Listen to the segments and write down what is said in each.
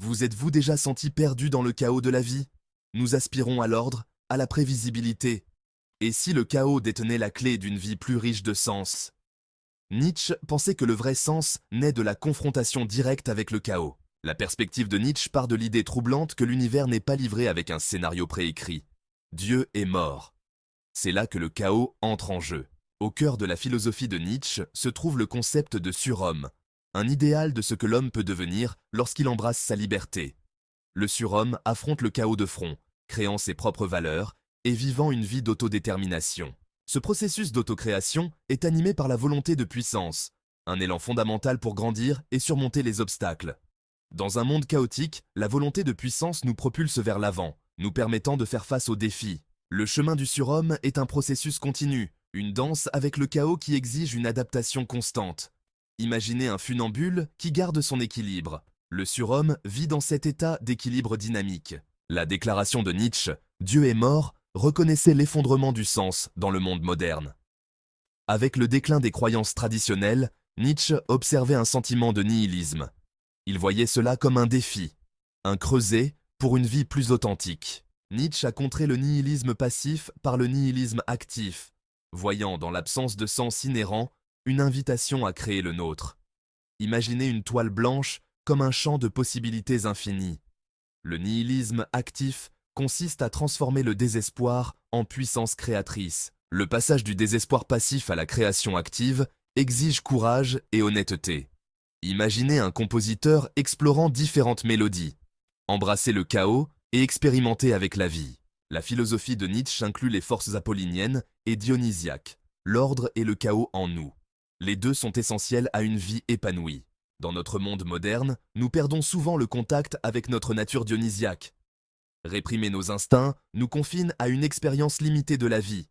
Vous êtes-vous déjà senti perdu dans le chaos de la vie? Nous aspirons à l'ordre, à la prévisibilité. Et si le chaos détenait la clé d'une vie plus riche de sens? Nietzsche pensait que le vrai sens naît de la confrontation directe avec le chaos. La perspective de Nietzsche part de l'idée troublante que l'univers n'est pas livré avec un scénario préécrit. Dieu est mort. C'est là que le chaos entre en jeu. Au cœur de la philosophie de Nietzsche se trouve le concept de surhomme, un idéal de ce que l'homme peut devenir lorsqu'il embrasse sa liberté. Le surhomme affronte le chaos de front, créant ses propres valeurs et vivant une vie d'autodétermination. Ce processus d'autocréation est animé par la volonté de puissance, un élan fondamental pour grandir et surmonter les obstacles. Dans un monde chaotique, la volonté de puissance nous propulse vers l'avant, nous permettant de faire face aux défis. Le chemin du surhomme est un processus continu, une danse avec le chaos qui exige une adaptation constante. Imaginez un funambule qui garde son équilibre. Le surhomme vit dans cet état d'équilibre dynamique. La déclaration de Nietzsche « Dieu est mort » reconnaissait l'effondrement du sens dans le monde moderne. Avec le déclin des croyances traditionnelles, Nietzsche observait un sentiment de nihilisme. Il voyait cela comme un défi, un creuset pour une vie plus authentique. Nietzsche a contré le nihilisme passif par le nihilisme actif, voyant dans l'absence de sens inhérent une invitation à créer le nôtre. Imaginez une toile blanche comme un champ de possibilités infinies. Le nihilisme actif consiste à transformer le désespoir en puissance créatrice. Le passage du désespoir passif à la création active exige courage et honnêteté. Imaginez un compositeur explorant différentes mélodies. Embrasser le chaos et expérimenter avec la vie. La philosophie de Nietzsche inclut les forces apolliniennes et dionysiaques, l'ordre et le chaos en nous. Les deux sont essentiels à une vie épanouie. Dans notre monde moderne, nous perdons souvent le contact avec notre nature dionysiaque. Réprimer nos instincts nous confine à une expérience limitée de la vie.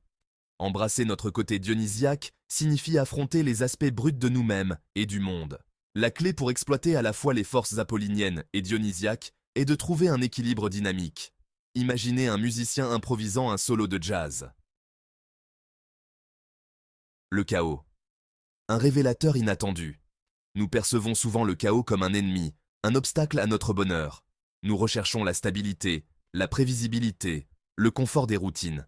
Embrasser notre côté dionysiaque signifie affronter les aspects bruts de nous-mêmes et du monde. La clé pour exploiter à la fois les forces apolliniennes et dionysiaques est de trouver un équilibre dynamique. Imaginez un musicien improvisant un solo de jazz. Le chaos. Un révélateur inattendu. Nous percevons souvent le chaos comme un ennemi, un obstacle à notre bonheur. Nous recherchons la stabilité, la prévisibilité, le confort des routines.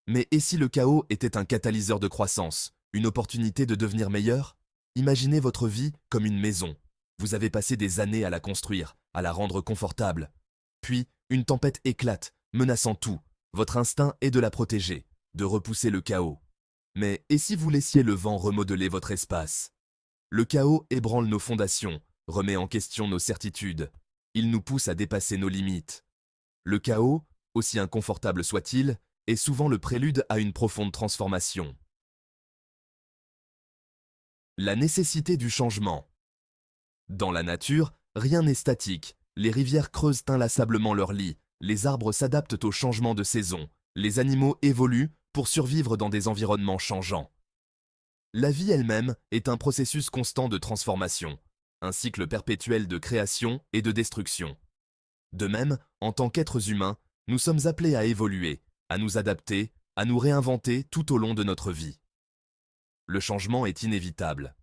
Mais et si le chaos était un catalyseur de croissance, une opportunité de devenir meilleur? Imaginez votre vie comme une maison. Vous avez passé des années à la construire, à la rendre confortable. Puis, une tempête éclate, menaçant tout. Votre instinct est de la protéger, de repousser le chaos. Mais et si vous laissiez le vent remodeler votre espace? Le chaos ébranle nos fondations, remet en question nos certitudes. Il nous pousse à dépasser nos limites. Le chaos, aussi inconfortable soit-il, est souvent le prélude à une profonde transformation. La nécessité du changement. Dans la nature, rien n'est statique. Les rivières creusent inlassablement leurs lits, les arbres s'adaptent aux changements de saison, les animaux évoluent pour survivre dans des environnements changeants. La vie elle-même est un processus constant de transformation, un cycle perpétuel de création et de destruction. De même, en tant qu'êtres humains, nous sommes appelés à évoluer, à nous adapter, à nous réinventer tout au long de notre vie. Le changement est inévitable.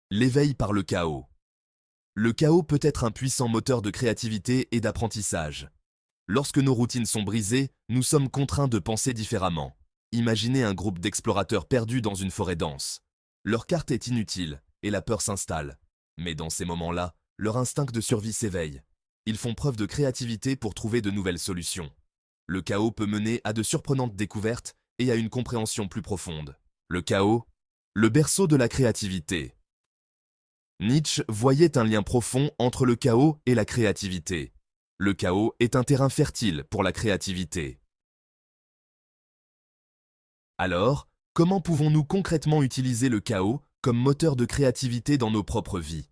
L'éveil par le chaos. Le chaos peut être un puissant moteur de créativité et d'apprentissage. Lorsque nos routines sont brisées, nous sommes contraints de penser différemment. Imaginez un groupe d'explorateurs perdus dans une forêt dense. Leur carte est inutile et la peur s'installe. Mais dans ces moments-là, leur instinct de survie s'éveille. Ils font preuve de créativité pour trouver de nouvelles solutions. Le chaos peut mener à de surprenantes découvertes et à une compréhension plus profonde. Le chaos, le berceau de la créativité. Nietzsche voyait un lien profond entre le chaos et la créativité. Le chaos est un terrain fertile pour la créativité. Alors, comment pouvons-nous concrètement utiliser le chaos comme moteur de créativité dans nos propres vies?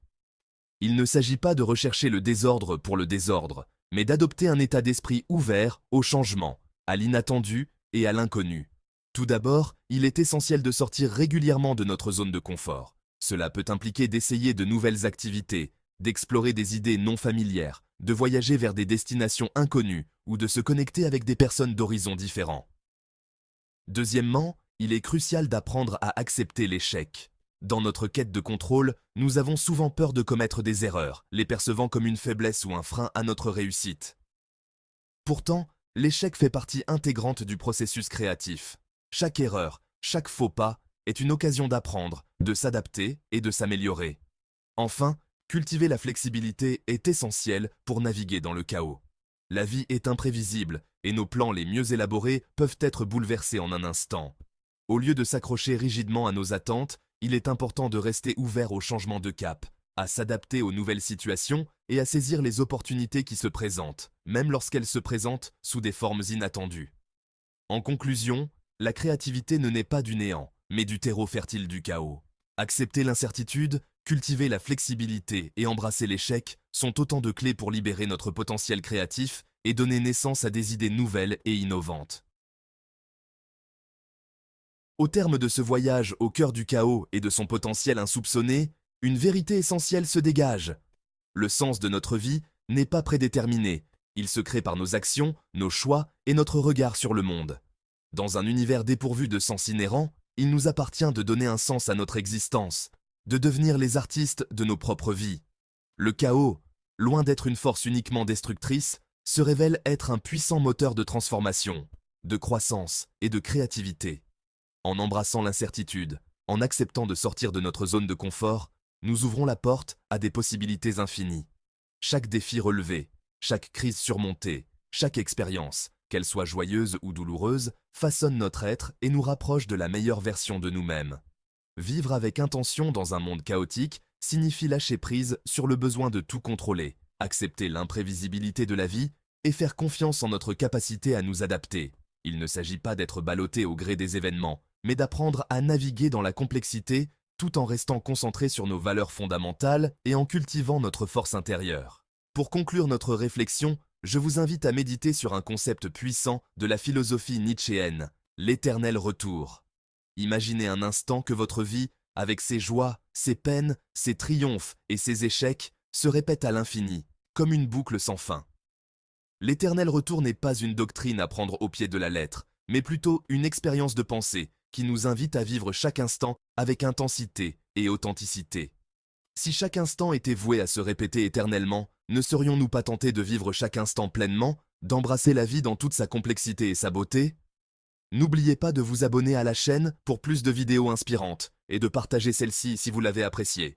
Il ne s'agit pas de rechercher le désordre pour le désordre, mais d'adopter un état d'esprit ouvert au changement, à l'inattendu et à l'inconnu. Tout d'abord, il est essentiel de sortir régulièrement de notre zone de confort. Cela peut impliquer d'essayer de nouvelles activités, d'explorer des idées non familières, de voyager vers des destinations inconnues ou de se connecter avec des personnes d'horizons différents. Deuxièmement, il est crucial d'apprendre à accepter l'échec. Dans notre quête de contrôle, nous avons souvent peur de commettre des erreurs, les percevant comme une faiblesse ou un frein à notre réussite. Pourtant, l'échec fait partie intégrante du processus créatif. Chaque erreur, chaque faux pas est une occasion d'apprendre, de s'adapter et de s'améliorer. Enfin, cultiver la flexibilité est essentiel pour naviguer dans le chaos. La vie est imprévisible et nos plans les mieux élaborés peuvent être bouleversés en un instant. Au lieu de s'accrocher rigidement à nos attentes, il est important de rester ouvert aux changements de cap, à s'adapter aux nouvelles situations et à saisir les opportunités qui se présentent, même lorsqu'elles se présentent sous des formes inattendues. En conclusion, la créativité ne naît pas du néant, mais du terreau fertile du chaos. Accepter l'incertitude, cultiver la flexibilité et embrasser l'échec sont autant de clés pour libérer notre potentiel créatif et donner naissance à des idées nouvelles et innovantes. Au terme de ce voyage au cœur du chaos et de son potentiel insoupçonné, une vérité essentielle se dégage. Le sens de notre vie n'est pas prédéterminé, il se crée par nos actions, nos choix et notre regard sur le monde. Dans un univers dépourvu de sens inhérent, il nous appartient de donner un sens à notre existence, de devenir les artistes de nos propres vies. Le chaos, loin d'être une force uniquement destructrice, se révèle être un puissant moteur de transformation, de croissance et de créativité. En embrassant l'incertitude, en acceptant de sortir de notre zone de confort, nous ouvrons la porte à des possibilités infinies. Chaque défi relevé, chaque crise surmontée, chaque expérience, qu'elle soit joyeuse ou douloureuse, façonne notre être et nous rapproche de la meilleure version de nous-mêmes. Vivre avec intention dans un monde chaotique signifie lâcher prise sur le besoin de tout contrôler, accepter l'imprévisibilité de la vie et faire confiance en notre capacité à nous adapter. Il ne s'agit pas d'être ballotté au gré des événements, mais d'apprendre à naviguer dans la complexité tout en restant concentré sur nos valeurs fondamentales et en cultivant notre force intérieure. Pour conclure notre réflexion, je vous invite à méditer sur un concept puissant de la philosophie nietzschéenne, l'éternel retour. Imaginez un instant que votre vie, avec ses joies, ses peines, ses triomphes et ses échecs, se répète à l'infini, comme une boucle sans fin. L'éternel retour n'est pas une doctrine à prendre au pied de la lettre, mais plutôt une expérience de pensée qui nous invite à vivre chaque instant avec intensité et authenticité. Si chaque instant était voué à se répéter éternellement, ne serions-nous pas tentés de vivre chaque instant pleinement, d'embrasser la vie dans toute sa complexité et sa beauté? N'oubliez pas de vous abonner à la chaîne pour plus de vidéos inspirantes et de partager celle-ci si vous l'avez appréciée.